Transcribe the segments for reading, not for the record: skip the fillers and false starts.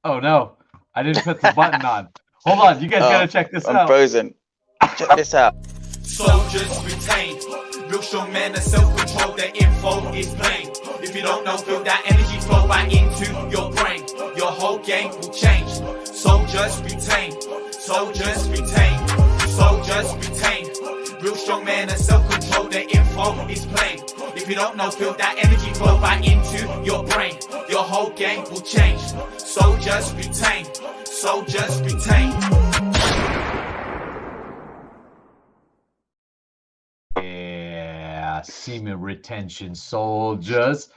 Oh no, I didn't put the button on. Hold on, you guys gotta Oh, check this I'm out. frozen. Check this out. Soldiers retained. Real strong men and self-control. Their info is plain. If you don't know, feel that energy flow right into your brain. Your whole game will change. Soldiers retained. Soldiers retained. Soldiers retained. Real strong men and self-control. Their info is plain. If you don't know, feel that energy flow right into your brain. Your whole game will change. Soldiers retained. Soldiers retained. Yeah, semen retention soldiers.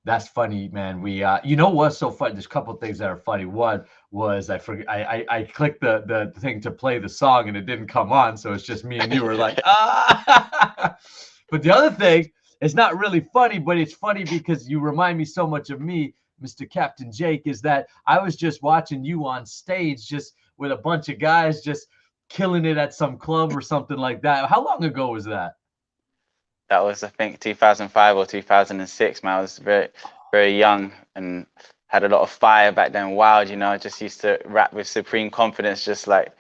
That's funny, man. You know what's so funny? There's a couple of things that are funny. One was I forget I clicked the thing to play the song and it didn't come on, so it's just me and you were like, ah. But the other thing, it's not really funny, but it's funny because you remind me so much of me, Mr. Captain Jake, is that I was just watching you on stage just with a bunch of guys just killing it at some club or something like that. How long ago was that? That was, I think, 2005 or 2006. Man, I was very, very young and had a lot of fire back then. Wild, I just used to rap with supreme confidence, just like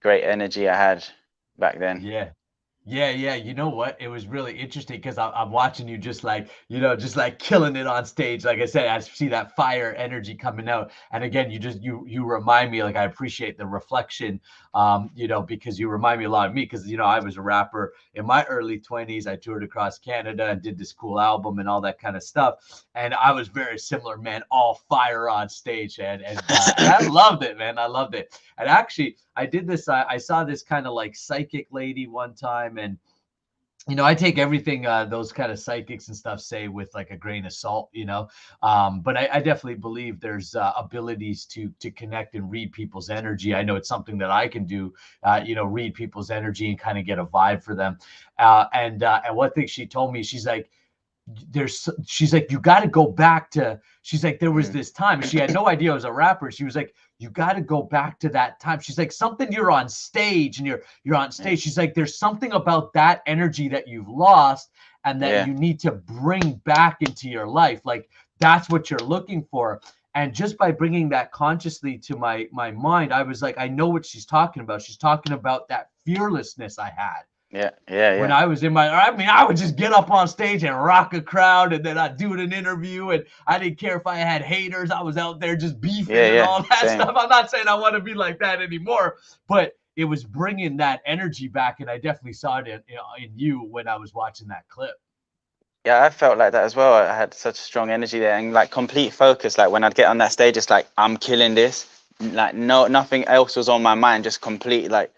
great energy I had back then. Yeah. Yeah. You know what? It was really interesting because I'm watching you just like, just like killing it on stage. Like I said, I see that fire energy coming out. And again, you remind me, like, I appreciate the reflection, because you remind me a lot of me because, I was a rapper in my early 20s. I toured across Canada and did this cool album and all that kind of stuff. And I was very similar, man, all fire on stage. And I loved it, man. I loved it. And actually, I did this. I saw this kind of like psychic lady one time, and I take everything those kind of psychics and stuff say with like a grain of salt, but I definitely believe there's abilities to connect and read people's energy. I know it's something that I can do, read people's energy and kind of get a vibe for them. And one thing she told me, she's like, you got to go back to, she's like, there was this time, she had no idea I was a rapper. She was like, you got to go back to that time. She's like, something, you're on stage and you're on stage. She's like, there's something about that energy that you've lost and that you need to bring back into your life. Like, that's what you're looking for. And just by bringing that consciously to my mind, I was like, I know what she's talking about. She's talking about that fearlessness I had. Yeah. When I was I would just get up on stage and rock a crowd, and then I'd do an interview, and I didn't care if I had haters. I was out there just beefing and all that stuff. I'm not saying I want to be like that anymore, but it was bringing that energy back, and I definitely saw it in you when I was watching that clip. Yeah, I felt like that as well. I had such strong energy there and like complete focus. Like when I'd get on that stage, it's like, I'm killing this. Like nothing else was on my mind, just complete, like,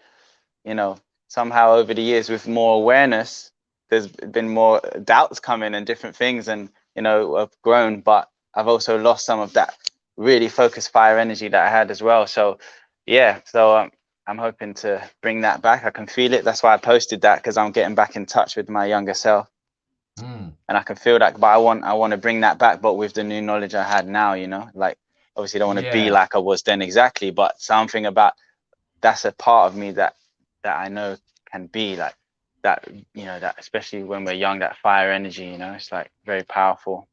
somehow over the years with more awareness, there's been more doubts coming and different things, and I've grown, but I've also lost some of that really focused fire energy that I had as well. So I'm hoping to bring that back. I can feel it. That's why I posted that, because I'm getting back in touch with my younger self. And I can feel that, but I want to bring that back, but with the new knowledge I had now, like, obviously don't want to be like I was then exactly, but something about that's a part of me that I know can be like that, that especially when we're young, that fire energy, it's like very powerful.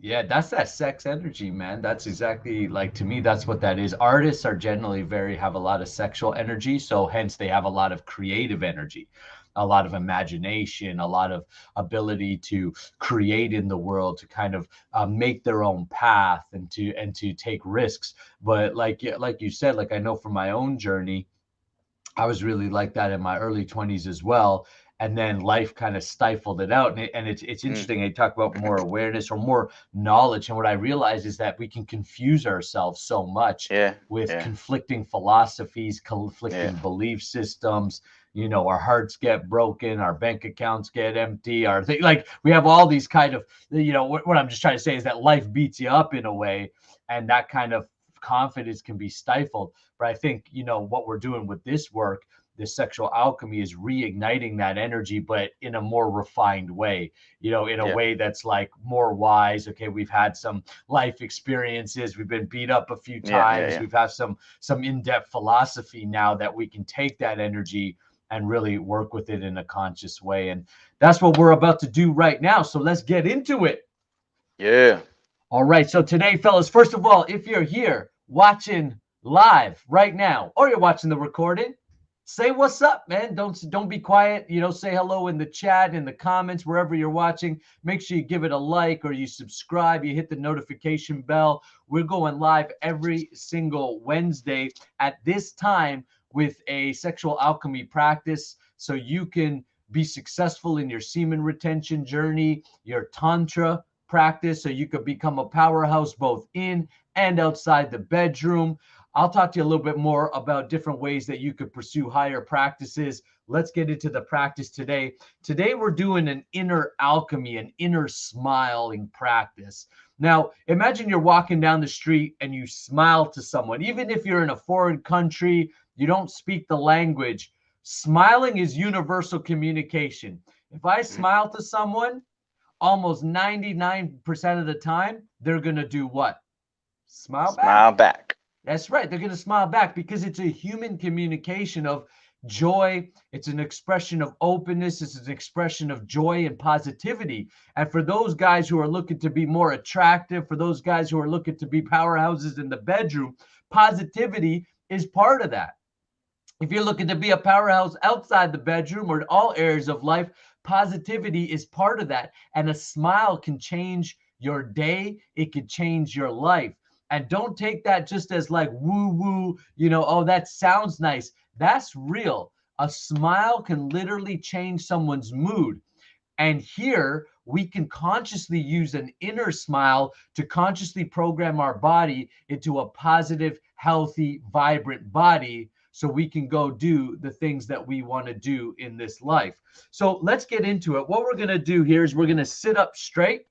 Yeah, that's that sex energy, man. That's exactly, like, to me, that's what that is. Artists are generally have a lot of sexual energy, so hence they have a lot of creative energy, a lot of imagination, a lot of ability to create in the world, to kind of make their own path and to take risks. But like you said, like, I know from my own journey, I was really like that in my early 20s as well. And then life kind of stifled it out. And it's interesting. I talk about more awareness or more knowledge. And what I realize is that we can confuse ourselves so much with conflicting philosophies, conflicting belief systems. Our hearts get broken, our bank accounts get empty, like, we have all these kind of, what I'm just trying to say is that life beats you up in a way, and that kind of confidence can be stifled. But I think, what we're doing with this work, this sexual alchemy, is reigniting that energy, but in a more refined way, in a way that's like more wise. Okay, we've had some life experiences, we've been beat up a few times, we've had some in-depth philosophy now that we can take that energy and really work with it in a conscious way. And that's what we're about to do right now. So let's get into it. Yeah. All right. So today, fellas, first of all, if you're here, watching live right now, or you're watching the recording, say what's up, man. Don't be quiet. Say hello in the chat, in the comments, wherever you're watching. Make sure you give it a like, or you subscribe, you hit the notification bell. We're going live every single Wednesday at this time with a sexual alchemy practice, so you can be successful in your semen retention journey, your tantra practice, so you could become a powerhouse both in and outside the bedroom. I'll talk to you a little bit more about different ways that you could pursue higher practices. Let's get into the practice today. Today, we're doing an inner alchemy, an inner smiling practice. Now, imagine you're walking down the street and you smile to someone. Even if you're in a foreign country, you don't speak the language. Smiling is universal communication. If I smile to someone, almost 99% of the time, they're going to do what? Smile back. Smile back. That's right. They're going to smile back because it's a human communication of joy. It's an expression of openness. It's an expression of joy and positivity. And for those guys who are looking to be more attractive, for those guys who are looking to be powerhouses in the bedroom, positivity is part of that. If you're looking to be a powerhouse outside the bedroom or in all areas of life, positivity is part of that. And a smile can change your day. It could change your life. And don't take that just as like woo woo, oh, that sounds nice. That's real. A smile can literally change someone's mood. And here we can consciously use an inner smile to consciously program our body into a positive, healthy, vibrant body, so we can go do the things that we want to do in this life. So let's get into it. What we're going to do here is we're going to sit up straight.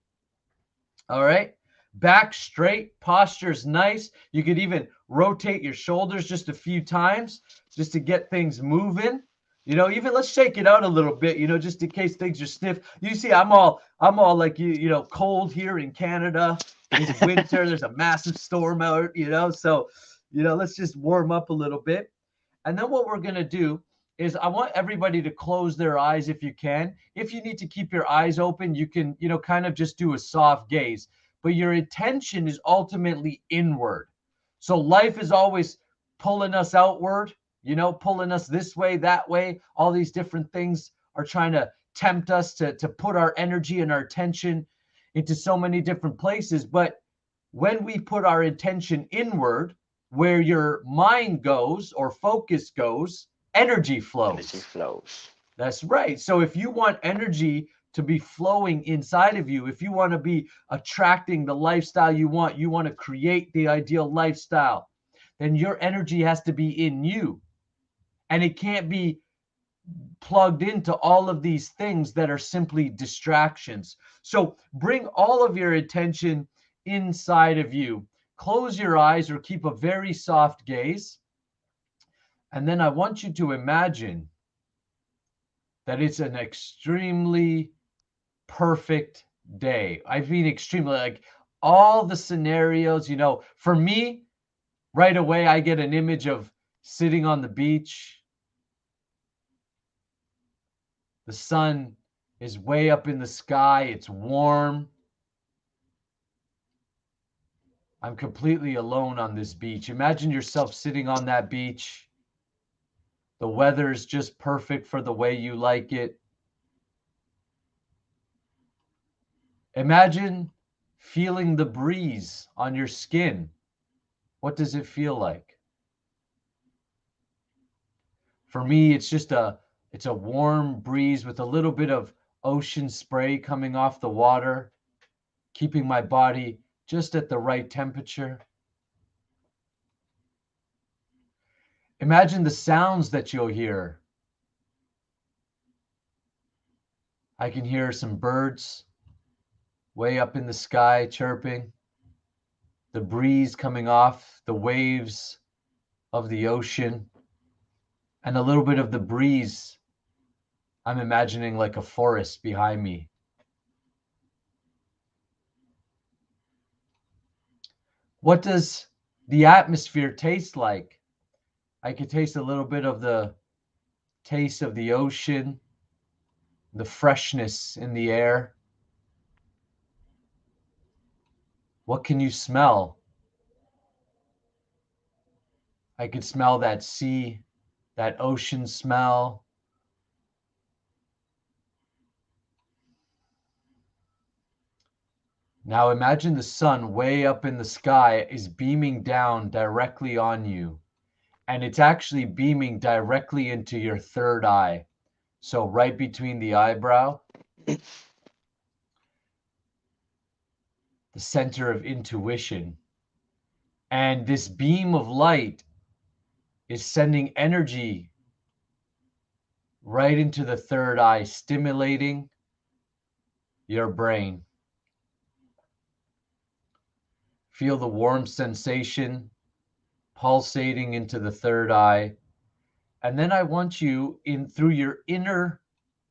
All right. Back straight, posture's nice. You could even rotate your shoulders just a few times just to get things moving. Even let's shake it out a little bit, just in case things are stiff. You see, I'm all like, cold here in Canada. It's winter. There's a massive storm out, so, let's just warm up a little bit. And then what we're going to do is I want everybody to close their eyes if you can. If you need to keep your eyes open, you can, kind of just do a soft gaze. But your attention is ultimately inward. So life is always pulling us outward, pulling us this way, that way. All these different things are trying to tempt us to put our energy and our attention into so many different places. But when we put our attention inward, where your mind goes or focus goes, energy flows. Energy flows. That's right. So if you want energy to be flowing inside of you, if you want to be attracting the lifestyle you want to create the ideal lifestyle, then your energy has to be in you. And it can't be plugged into all of these things that are simply distractions. So bring all of your attention inside of you. Close your eyes or keep a very soft gaze. And then I want you to imagine that it's an extremely perfect day. I mean, extremely, like all the scenarios, for me, right away, I get an image of sitting on the beach. The sun is way up in the sky. It's warm. I'm completely alone on this beach. Imagine yourself sitting on that beach. The weather is just perfect for the way you like it. Imagine feeling the breeze on your skin. What does it feel like? For me, it's just it's a warm breeze with a little bit of ocean spray coming off the water, keeping my body just at the right temperature. Imagine the sounds that you'll hear. I can hear some birds way up in the sky chirping, the breeze coming off the waves of the ocean, and a little bit of the breeze. I'm imagining like a forest behind me. What does the atmosphere taste like? I could taste a little bit of the taste of the ocean, the freshness in the air. What can you smell? I could smell that sea, that ocean smell. Now imagine the sun way up in the sky is beaming down directly on you, and it's actually beaming directly into your third eye. So right between the eyebrow, the center of intuition. And this beam of light is sending energy right into the third eye, stimulating your brain. Feel the warm sensation pulsating into the third eye. And then I want you in through your inner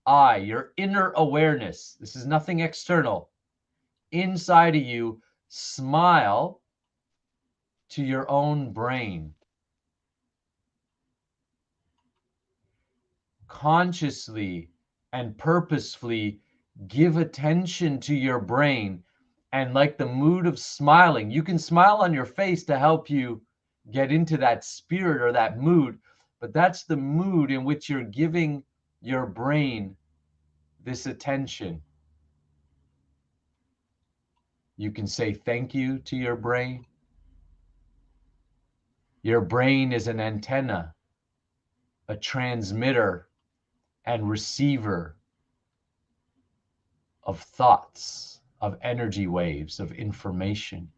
eye, your inner awareness. This is nothing external. Inside of you, smile to your own brain. Consciously and purposefully give attention to your brain, and like the mood of smiling, you can smile on your face to help you get into that spirit or that mood, but that's the mood in which you're giving your brain this attention. You can say thank you to your brain. Your brain is an antenna, a transmitter and receiver of thoughts, of energy waves, of information.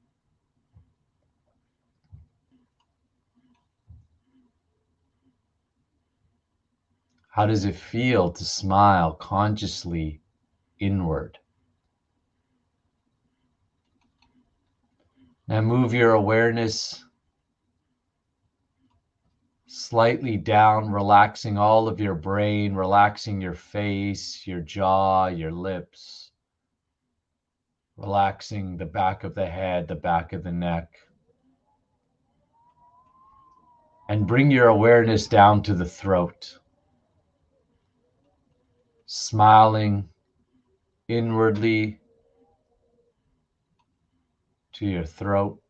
How does it feel to smile consciously inward? Now move your awareness slightly down, relaxing all of your brain, relaxing your face, your jaw, your lips, relaxing the back of the head, the back of the neck. And bring your awareness down to the throat, smiling inwardly to your throat.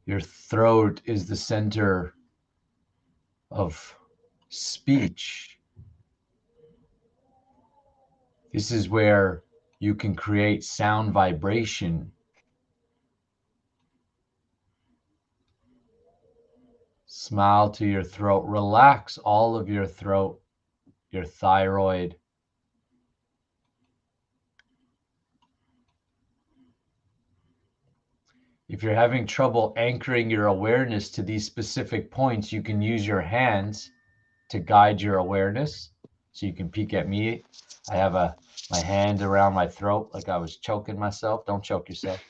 Your throat is the center of speech. This is where you can create sound vibration. Smile to your throat. Relax all of your throat, your thyroid. If you're having trouble anchoring your awareness to these specific points, you can use your hands to guide your awareness. So you can peek at me. I have my hand around my throat like I was choking myself. Don't choke yourself.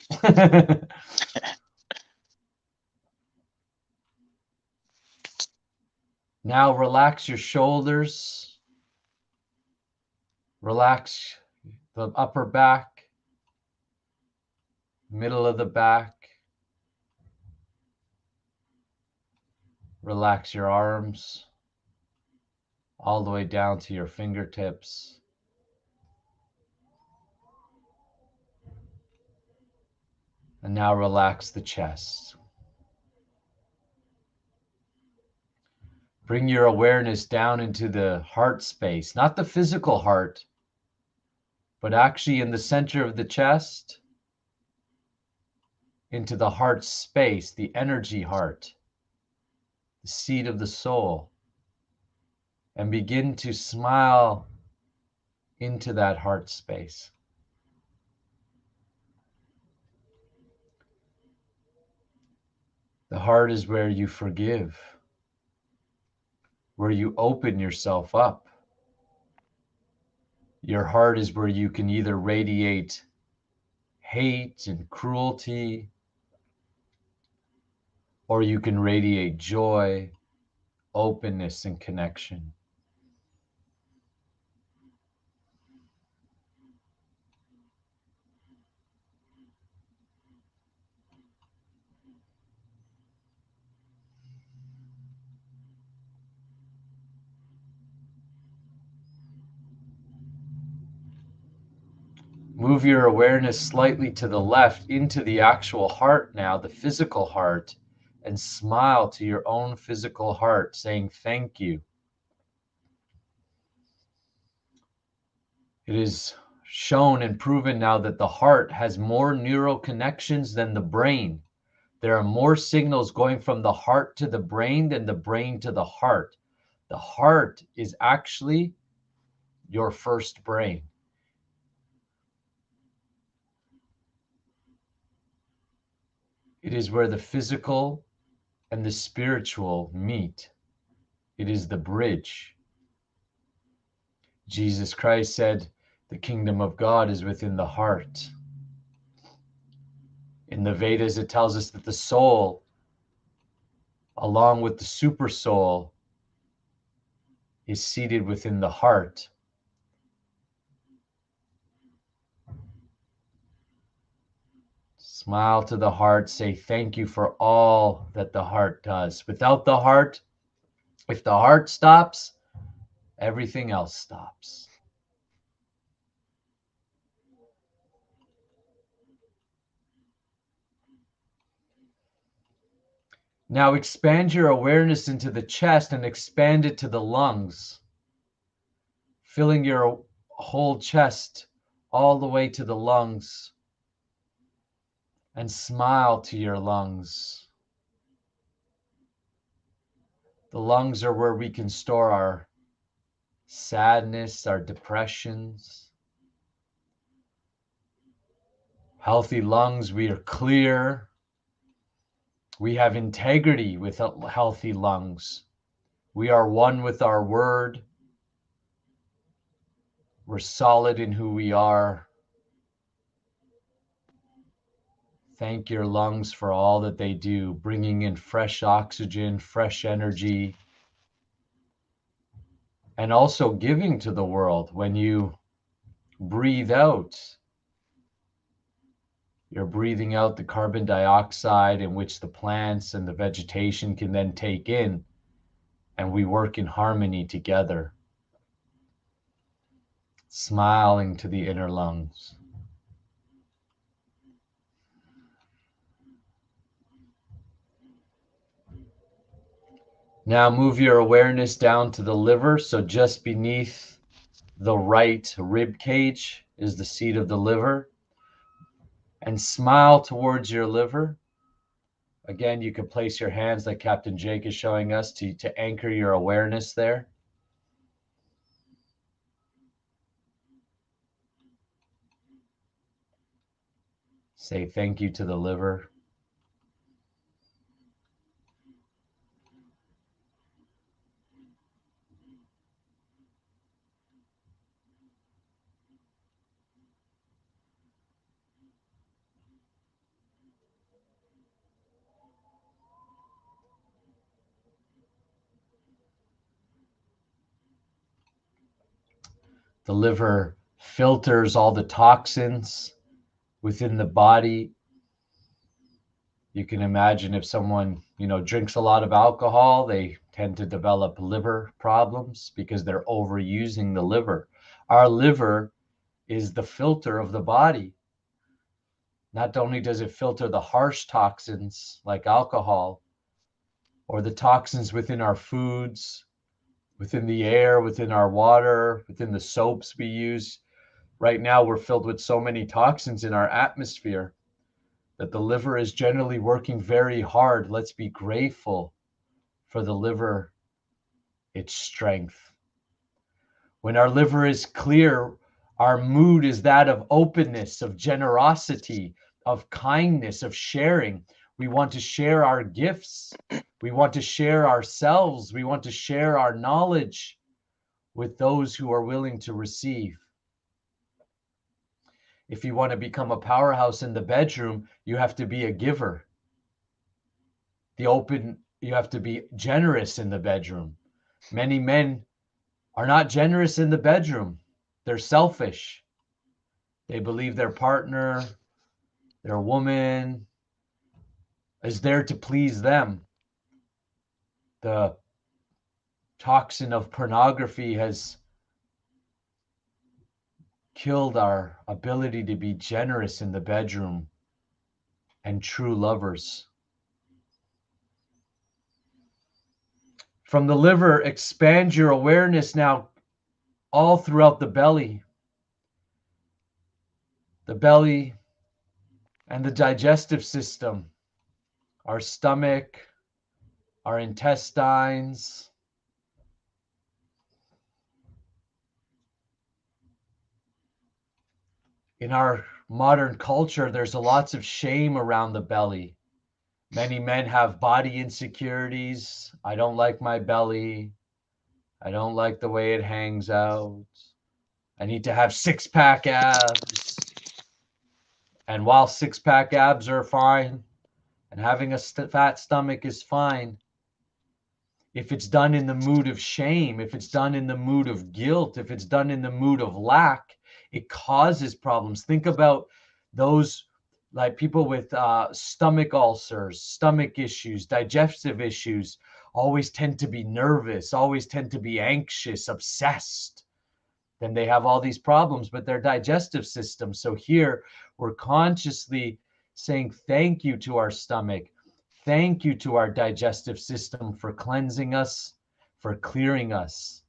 Now relax your shoulders. Relax the upper back, middle of the back. Relax your arms all the way down to your fingertips. And now relax the chest. Bring your awareness down into the heart space, not the physical heart, but actually in the center of the chest, into the heart space, the energy heart, the seat of the soul, and begin to smile into that heart space. The heart is where you forgive, where you open yourself up. Your heart is where you can either radiate hate and cruelty, or you can radiate joy, openness, and connection. Move your awareness slightly to the left into the actual heart now, the physical heart, and smile to your own physical heart, saying thank you. It is shown and proven now that the heart has more neural connections than the brain. There are more signals going from the heart to the brain than the brain to the heart. The heart is actually your first brain. It is where the physical and the spiritual meet. It is the bridge. Jesus Christ said, the kingdom of God is within the heart. In the Vedas, it tells us that the soul, along with the super soul, is seated within the heart. Smile to the heart, say thank you for all that the heart does. Without the heart, if the heart stops, everything else stops. Now expand your awareness into the chest and expand it to the lungs, filling your whole chest all the way to the lungs, and smile to your lungs. The lungs are where we can store our sadness, our depressions. Healthy lungs, we are clear. We have integrity with healthy lungs. We are one with our word. We're solid in who we are. Thank your lungs for all that they do, bringing in fresh oxygen, fresh energy, and also giving to the world. When you breathe out, you're breathing out the carbon dioxide in which the plants and the vegetation can then take in, and we work in harmony together. Smiling to the inner lungs. Now move your awareness down to the liver. So just beneath the right rib cage is the seat of the liver. And smile towards your liver. Again, you can place your hands like Captain Jake is showing us to anchor your awareness there. Say thank you to the liver. The liver filters all the toxins within the body. You can imagine if someone, drinks a lot of alcohol, they tend to develop liver problems because they're overusing the liver. Our liver is the filter of the body. Not only does it filter the harsh toxins like alcohol or the toxins within our foods, within the air, within our water, within the soaps we use. Right now, we're filled with so many toxins in our atmosphere that the liver is generally working very hard. Let's be grateful for the liver, its strength. When our liver is clear, our mood is that of openness, of generosity, of kindness, of sharing. We want to share our gifts. We want to share ourselves. We want to share our knowledge with those who are willing to receive. If you want to become a powerhouse in the bedroom, you have to be a giver. You have to be generous in the bedroom. Many men are not generous in the bedroom. They're selfish. They believe their partner, their woman, is there to please them. The toxin of pornography has killed our ability to be generous in the bedroom and true lovers. From the liver, expand your awareness now all throughout the belly. The belly and the digestive system, our stomach, our intestines. In our modern culture, there's lots of shame around the belly. Many men have body insecurities. I don't like my belly. I don't like the way it hangs out. I need to have six-pack abs. And while six-pack abs are fine, and having a fat stomach is fine, if it's done in the mood of shame, if it's done in the mood of guilt, if it's done in the mood of lack, it causes problems. Think about those like people with stomach ulcers, stomach issues, digestive issues, always tend to be nervous, always tend to be anxious, obsessed. Then they have all these problems with their digestive system. So here we're consciously saying thank you to our stomach. Thank you to our digestive system for cleansing us, for clearing us.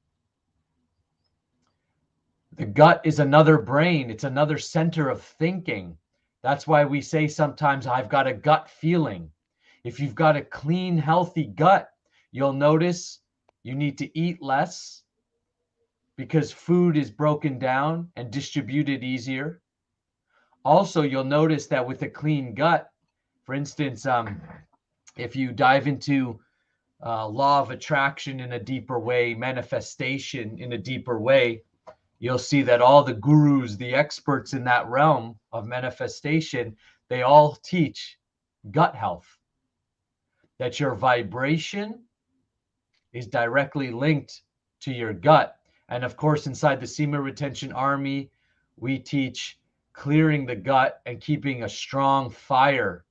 The gut is another brain. It's another center of thinking. That's why we say sometimes, I've got a gut feeling. If you've got a clean, healthy gut, you'll notice you need to eat less because food is broken down and distributed easier. Also, you'll notice that with a clean gut, for instance, if you dive into law of attraction in a deeper way, manifestation in a deeper way, you'll see that all the gurus, the experts in that realm of manifestation, they all teach gut health, that your vibration is directly linked to your gut. And of course, inside the Semen Retention Army, we teach clearing the gut and keeping a strong fire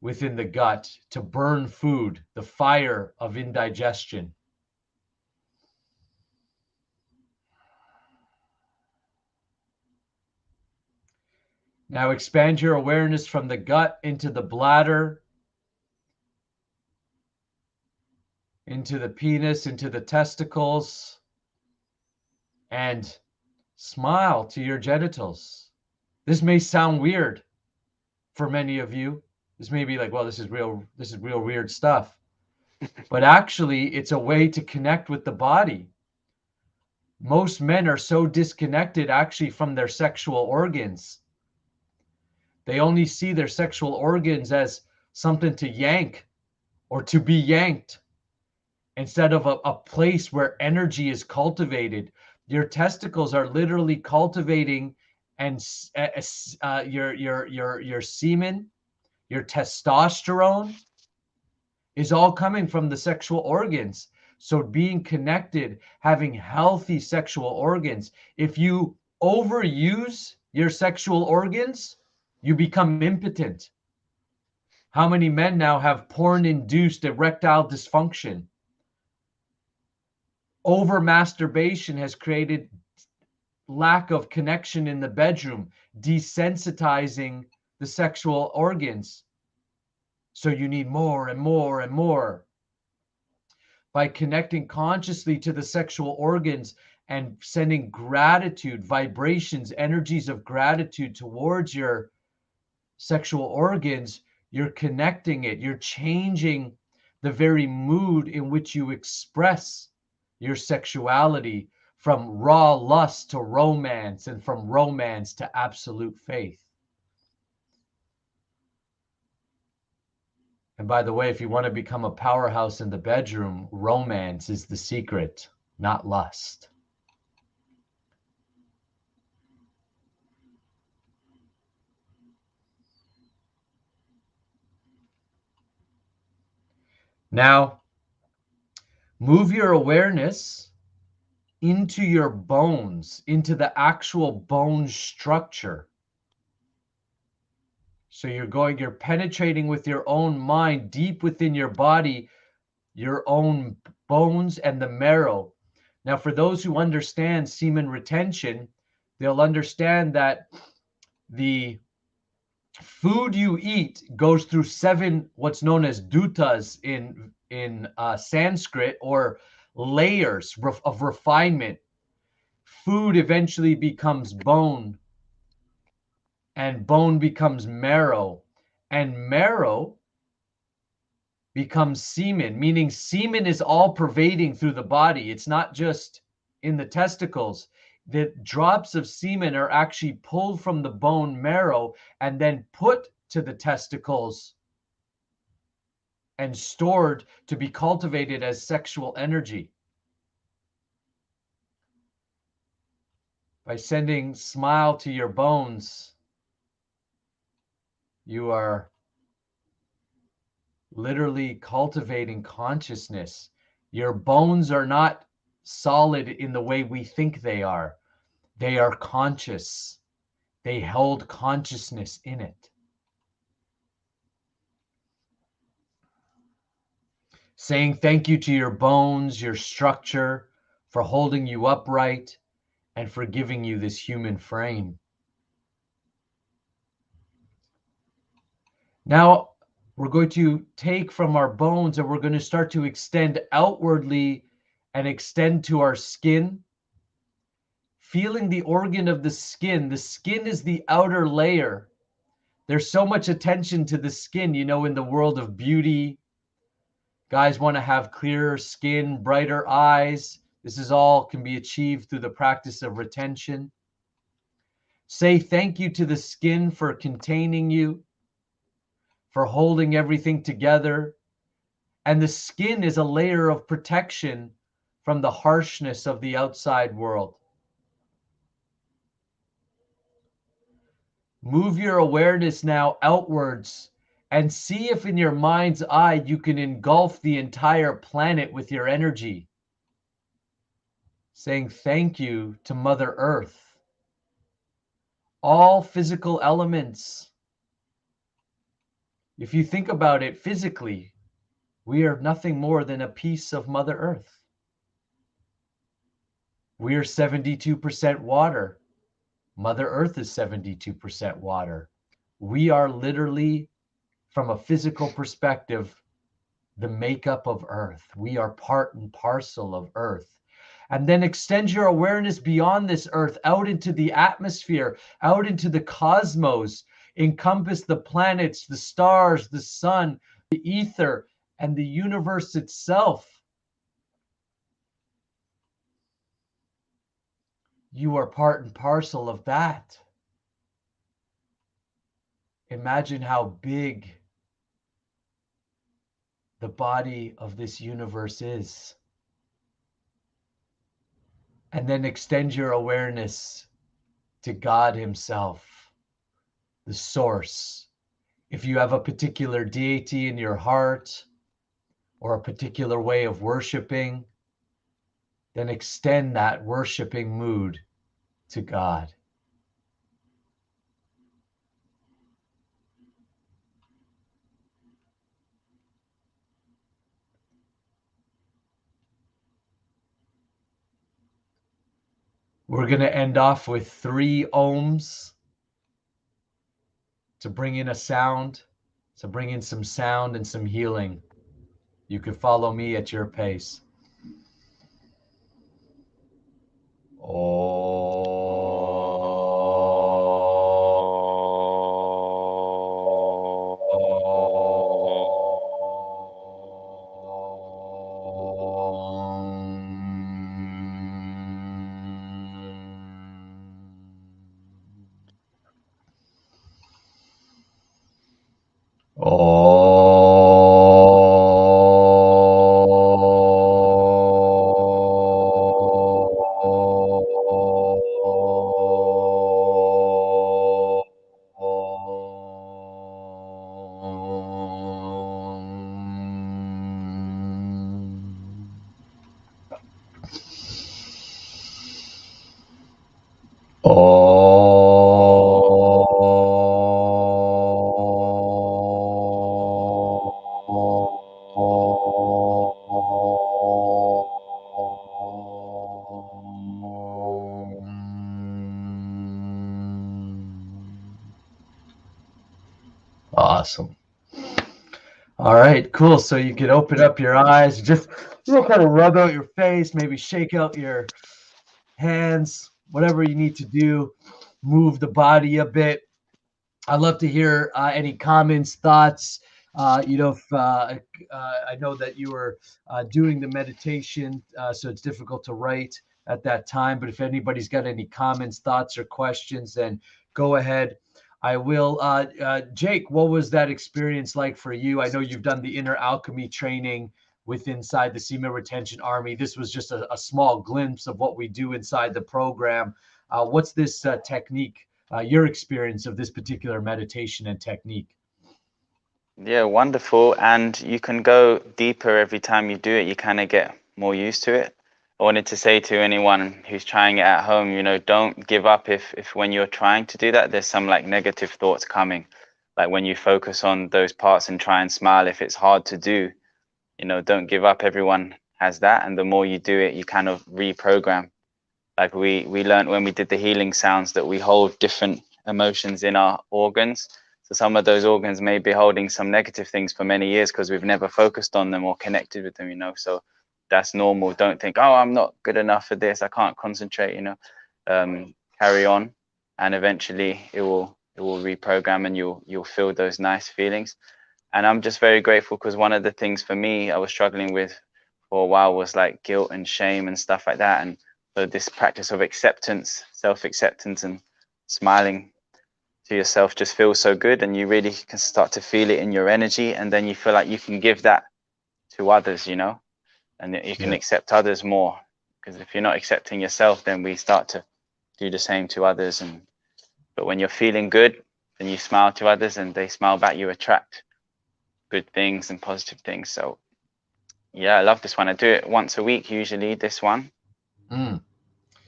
within the gut to burn food, the fire of indigestion. Now expand your awareness from the gut into the bladder, into the penis, into the testicles, and smile to your genitals. This may sound weird for many of you. This may be like, well, this is real weird stuff. But actually, it's a way to connect with the body. Most men are so disconnected actually from their sexual organs. They only see their sexual organs as something to yank or to be yanked, instead of a place where energy is cultivated. Your testicles are literally cultivating, and your semen, your testosterone is all coming from the sexual organs. So being connected, having healthy sexual organs. If you overuse your sexual organs, you become impotent. How many men now have porn-induced erectile dysfunction? Over masturbation has created lack of connection in the bedroom, desensitizing the sexual organs. So you need more and more and more. By connecting consciously to the sexual organs and sending gratitude, vibrations, energies of gratitude towards your sexual organs, you're connecting it. You're changing the very mood in which you express your sexuality, from raw lust to romance, and from romance to absolute faith. And by the way, if you want to become a powerhouse in the bedroom, romance is the secret, not lust. Now, move your awareness into your bones, into the actual bone structure. So you're penetrating with your own mind deep within your body, your own bones and the marrow. Now, for those who understand semen retention, they'll understand that the food you eat goes through 7 what's known as dutas in Sanskrit, or layers of refinement. Food eventually becomes bone, and bone becomes marrow, and marrow becomes semen, meaning semen is all pervading through the body. It's not just in the testicles. The drops of semen are actually pulled from the bone marrow and then put to the testicles and stored to be cultivated as sexual energy. By sending smile to your bones, you are literally cultivating consciousness. Your bones are not solid in the way we think they are. They are conscious. They hold consciousness in it. Saying thank you to your bones, your structure, for holding you upright and for giving you this human frame. Now, we're going to take from our bones and we're going to start to extend outwardly and extend to our skin. Feeling the organ of the skin. The skin is the outer layer. There's so much attention to the skin, you know, in the world of beauty. Guys want to have clearer skin, brighter eyes. This is all can be achieved through the practice of retention. Say thank you to the skin for containing you, for holding everything together. And the skin is a layer of protection from the harshness of the outside world. Move your awareness now outwards and see if in your mind's eye you can engulf the entire planet with your energy. Saying thank you to Mother Earth. All physical elements. If you think about it physically, we are nothing more than a piece of Mother Earth. We are 72% water. Mother Earth is 72% water. We are literally, from a physical perspective, the makeup of Earth. We are part and parcel of Earth. And then extend your awareness beyond this Earth, out into the atmosphere, out into the cosmos. Encompass the planets, the stars, the sun, the ether, and the universe itself. You are part and parcel of that. Imagine how big the body of this universe is. And then extend your awareness to God Himself, the source. If you have a particular deity in your heart or a particular way of worshiping, then extend that worshiping mood to God. We're going to end off with 3 ohms to bring in a sound, to bring in some sound and some healing. You can follow me at your pace. Awesome. All right, cool. So you can open up your eyes, just kind of rub out your face, maybe shake out your hands, whatever you need to do, move the body a bit. I'd love to hear any comments, thoughts. If I know that you were doing the meditation, so it's difficult to write at that time. But if anybody's got any comments, thoughts, or questions, then go ahead. I will. Jake, what was that experience like for you? I know you've done the inner alchemy training inside the Semen Retention Army. This was just a small glimpse of what we do inside the program. What's this technique? Your experience of this particular meditation and technique? Yeah, wonderful. And you can go deeper every time you do it. You kind of get more used to it. I wanted to say to anyone who's trying it at home, don't give up if when you're trying to do that, there's some like negative thoughts coming. Like when you focus on those parts and try and smile, if it's hard to do, don't give up. Everyone has that. And the more you do it, you kind of reprogram. Like we learned when we did the healing sounds that we hold different emotions in our organs. So some of those organs may be holding some negative things for many years because we've never focused on them or connected with them, So that's normal. Don't think, oh, I'm not good enough for this, I can't concentrate, carry on, and eventually it will reprogram and you'll feel those nice feelings. And I'm just very grateful because one of the things for me I was struggling with for a while was like guilt and shame and stuff like that. And so this practice of acceptance, self-acceptance, and smiling to yourself just feels so good, and you really can start to feel it in your energy, and then you feel like you can give that to others, and you can accept others more, because if you're not accepting yourself, then we start to do the same to others. But when you're feeling good, then you smile to others and they smile back. You attract good things and positive things. So yeah, I love this one. I do it once a week usually, this one.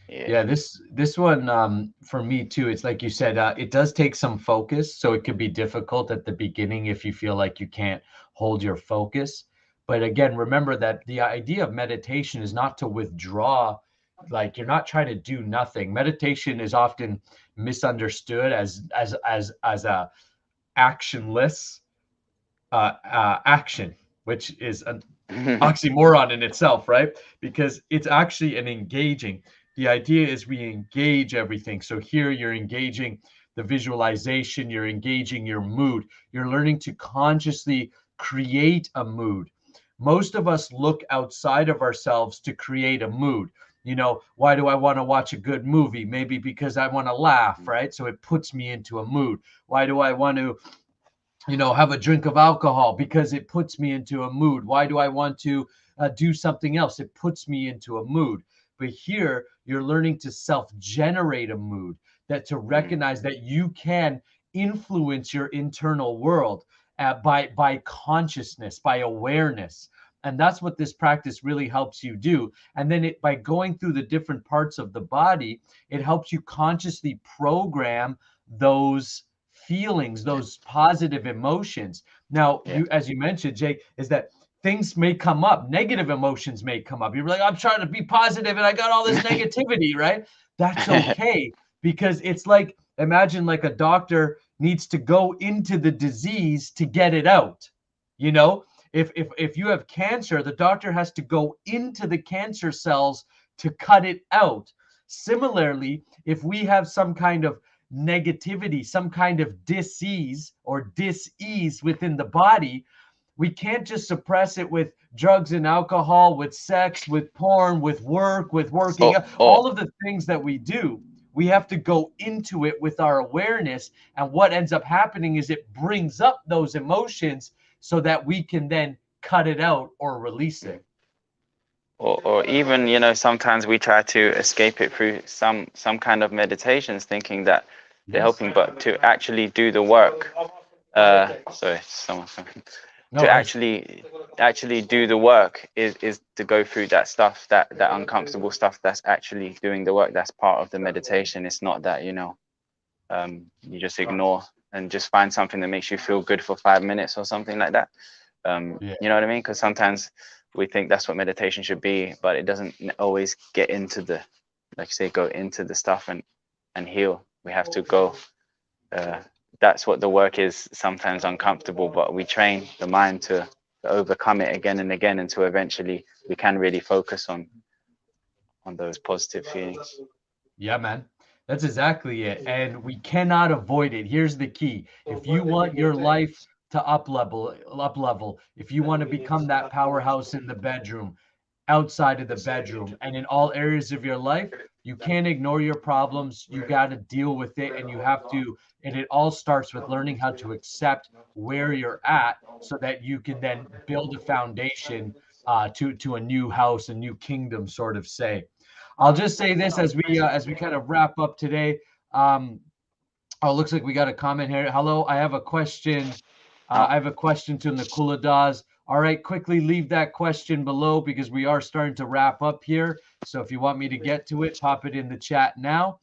Yeah, this one for me too, it's like you said, it does take some focus, so it could be difficult at the beginning if you feel like you can't hold your focus. But again, remember that the idea of meditation is not to withdraw, like you're not trying to do nothing. Meditation is often misunderstood as a actionless action, which is an oxymoron in itself, right? Because it's actually an engaging. The idea is we engage everything. So here you're engaging the visualization, you're engaging your mood, you're learning to consciously create a mood. Most of us look outside of ourselves to create a mood. Why do I want to watch a good movie? Maybe because I want to laugh, right? So it puts me into a mood. Why do I want to have a drink of alcohol? Because it puts me into a mood. Why do I want to do something else? It puts me into a mood. But here you're learning to self-generate a mood, that to recognize that you can influence your internal world by consciousness, by awareness. And that's what this practice really helps you do. And then by going through the different parts of the body, it helps you consciously program those feelings, those positive emotions. Now, as you mentioned, Jake, is that things may come up, negative emotions may come up. You're like, I'm trying to be positive and I got all this negativity, right? That's okay, because it's like, imagine like a doctor needs to go into the disease to get it out. If you have cancer, the doctor has to go into the cancer cells to cut it out. Similarly, if we have some kind of negativity, some kind of dis-ease within the body, we can't just suppress it with drugs and alcohol, with sex, with porn, with work, with working, all of the things that we do. We have to go into it with our awareness. And what ends up happening is it brings up those emotions so that we can then cut it out or release it. Or even, sometimes we try to escape it through some kind of meditations, thinking that they're helping, but to actually do the work. Sorry, someone. To actually do the work is to go through that stuff, that uncomfortable stuff. That's actually doing the work. That's part of the meditation. It's not that you just ignore and just find something that makes you feel good for 5 minutes or something like that. You know what I mean? Because sometimes we think that's what meditation should be, but it doesn't always get into the, like say, go into the stuff and heal. We have to go that's what the work is, sometimes uncomfortable, but we train the mind to overcome it again and again until eventually we can really focus on those positive feelings. Yeah, man. That's exactly it. And we cannot avoid it. Here's the key. If you want your life to up level, if you want to become that powerhouse in the bedroom, outside of the bedroom, and in all areas of your life, you can't ignore your problems. You got to deal with it, and you have to, and it all starts with learning how to accept where you're at so that you can then build a foundation to a new house, a new kingdom, sort of say. I'll just say this as we kind of wrap up today. Oh, looks like we got a comment here. Hello, I have a question. I have a question to Nakula Das. All right, quickly leave that question below because we are starting to wrap up here. So if you want me to get to it, pop it in the chat now.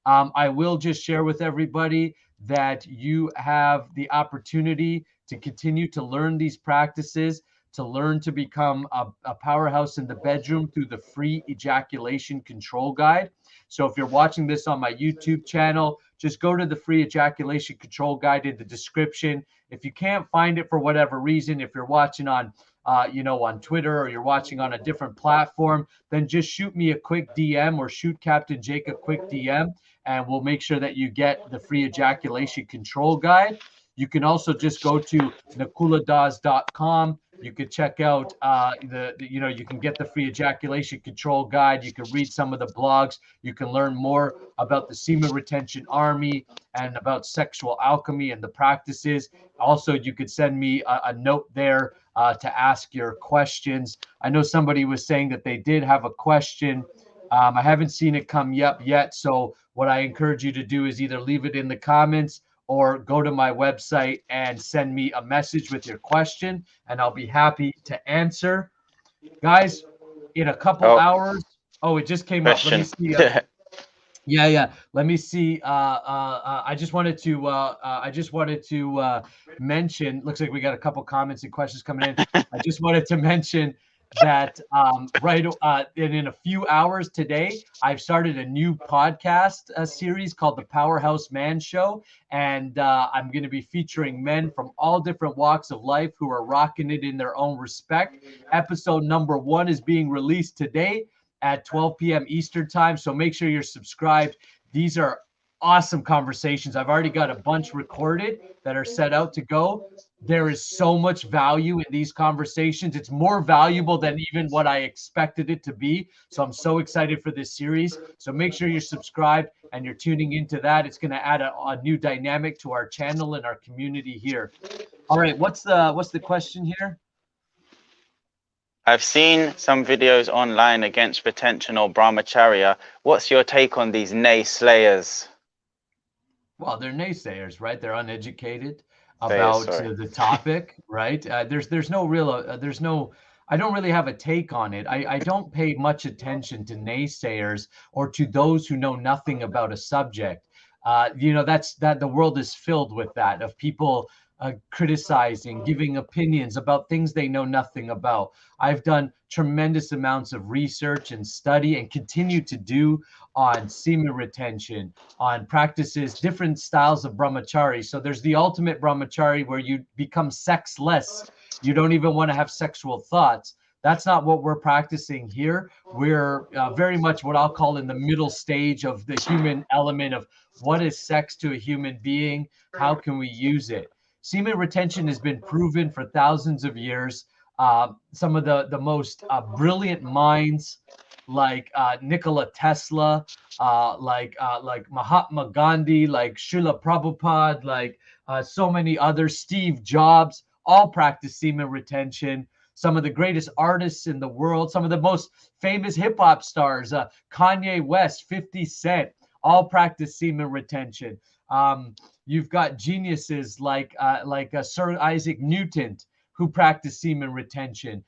I will just share with everybody that you have the opportunity to continue to learn these practices, to learn to become a powerhouse in the bedroom through the free ejaculation control guide. So if you're watching this on my YouTube channel, just go to the free ejaculation control guide in the description. If you can't find it for whatever reason, if you're watching on, on Twitter, or you're watching on a different platform, then just shoot me a quick DM or shoot Captain Jake a quick DM, and we'll make sure that you get the free ejaculation control guide. You can also just go to nakuladas.com. You could check out you can get the free ejaculation control guide. You can read some of the blogs. You can learn more about the Semen Retention Army and about sexual alchemy and the practices. Also, you could send me a note there to ask your questions. I know somebody was saying that they did have a question. I haven't seen it come up yet. So what I encourage you to do is either leave it in the comments or go to my website and send me a message with your question, and I'll be happy to answer. Guys, in a couple hours. Oh, it just came up. Let me see. Yeah. Let me see. I just wanted to mention. Looks like we got a couple comments and questions coming in. I just wanted to mention that in a few hours today, I've started a new podcast series called the Powerhouse Man Show, and I'm going to be featuring men from all different walks of life who are rocking it in their own respect. Episode number 1 is being released today at 12 p.m. Eastern time, so make sure you're subscribed. These are awesome conversations. I've already got a bunch recorded that are set out to go. There is so much value in these conversations. It's more valuable than even what I expected it to be. So I'm so excited for this series. So make sure you're subscribed and you're tuning into that. It's going to add a new dynamic to our channel and our community here. All right, what's the question here? I've seen some videos online against retention or brahmacharya. What's your take on these naysayers? Well, they're naysayers, right? They're uneducated about the topic, right? There's no real I don't really have a take on it. I don't pay much attention to naysayers or to those who know nothing about a subject. The world is filled with that, of people criticizing, giving opinions about things they know nothing about. I've done tremendous amounts of research and study and continue to do on semen retention, on practices, different styles of brahmachari. So there's the ultimate brahmachari where you become sexless. You don't even want to have sexual thoughts. That's not what we're practicing here. We're very much what I'll call in the middle stage of the human element of what is sex to a human being? How can we use it? Semen retention has been proven for thousands of years. Some of the most brilliant minds like Nikola Tesla, like Mahatma Gandhi, like Srila Prabhupada, like so many others, Steve Jobs, all practice semen retention. Some of the greatest artists in the world, some of the most famous hip hop stars, Kanye West, 50 Cent, all practice semen retention. You've got geniuses like Sir Isaac Newton, who practice semen retention.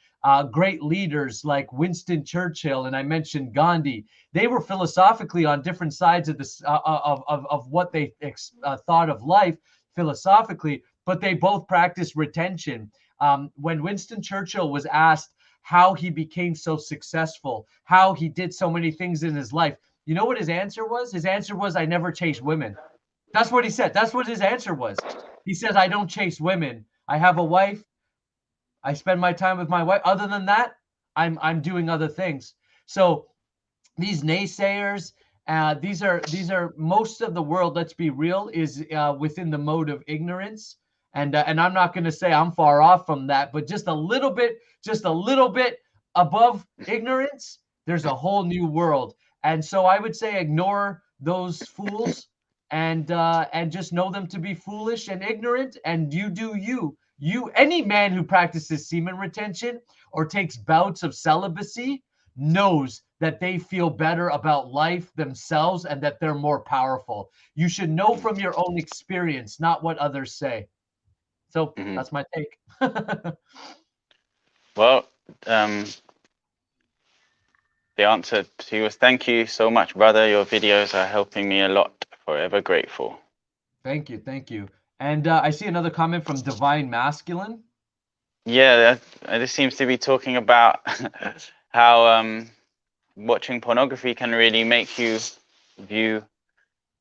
Great leaders like Winston Churchill, and I mentioned Gandhi. They were philosophically on different sides of this of what they thought of life philosophically, but they both practiced retention. When Winston Churchill was asked how he became so successful, how he did so many things in his life, you know what his answer was? His answer was, "I never chased women." That's what he said. That's what his answer was. He says, I don't chase women. I have a wife. I spend my time with my wife. Other than that, I'm doing other things. So these naysayers, these are most of the world, let's be real, is within the mode of ignorance. And I'm not going to say I'm far off from that, but just a little bit above ignorance, there's a whole new world. And so I would say ignore those fools and just know them to be foolish and ignorant, and you do you. Any man who practices semen retention or takes bouts of celibacy knows that they feel better about life themselves and that they're more powerful. You should know from your own experience, not what others say. So that's my take. Well, the answer to you was thank you so much, brother. Your videos are helping me a lot. Forever grateful. Thank you. And I see another comment from Divine Masculine. Yeah, this seems to be talking about how watching pornography can really make you view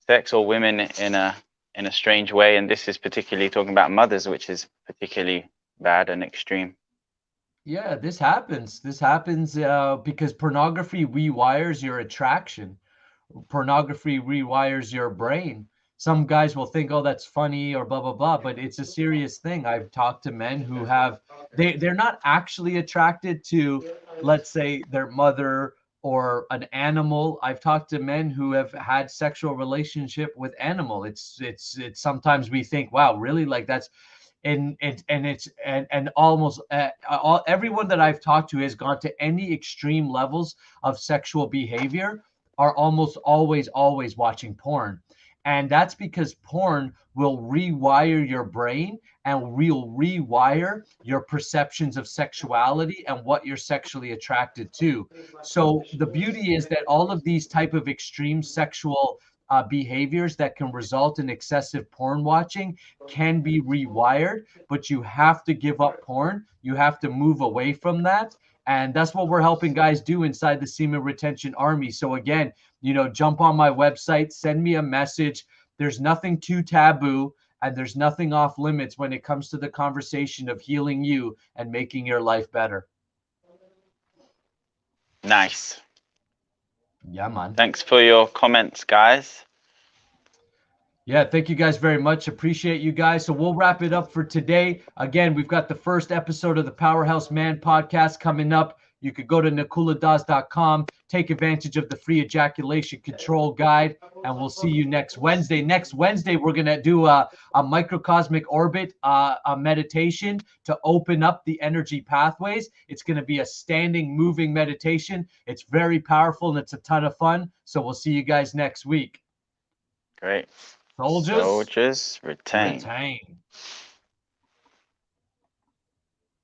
sex or women in a strange way, and this is particularly talking about mothers, which is particularly bad and extreme. Yeah, this happens because pornography rewires your attraction. Pornography rewires your brain. Some guys will think, oh, that's funny or blah blah blah, but it's a serious thing. I've talked to men who they're not actually attracted to, let's say, their mother or an animal. I've talked to men who have had sexual relationship with animal. It's sometimes we think, wow, really? Like that's and almost everyone that I've talked to has gone to any extreme levels of sexual behavior are almost always watching porn. And that's because porn will rewire your brain and will rewire your perceptions of sexuality and what you're sexually attracted to. So the beauty is that all of these type of extreme sexual behaviors that can result in excessive porn watching can be rewired, but you have to give up porn. You have to move away from that. And that's what we're helping guys do inside the Semen Retention Army. So again, jump on my website, send me a message. There's nothing too taboo and there's nothing off limits when it comes to the conversation of healing you and making your life better. Nice. Yeah, man. Thanks for your comments, guys. Yeah, thank you guys very much. Appreciate you guys. So we'll wrap it up for today. Again, we've got the first episode of the Powerhouse Man podcast coming up. You could go to nakuladas.com, take advantage of the free ejaculation control guide, and we'll see you next Wednesday. Next Wednesday, we're going to do a microcosmic orbit a meditation to open up the energy pathways. It's going to be a standing, moving meditation. It's very powerful, and it's a ton of fun. So we'll see you guys next week. Great. Soldiers retain.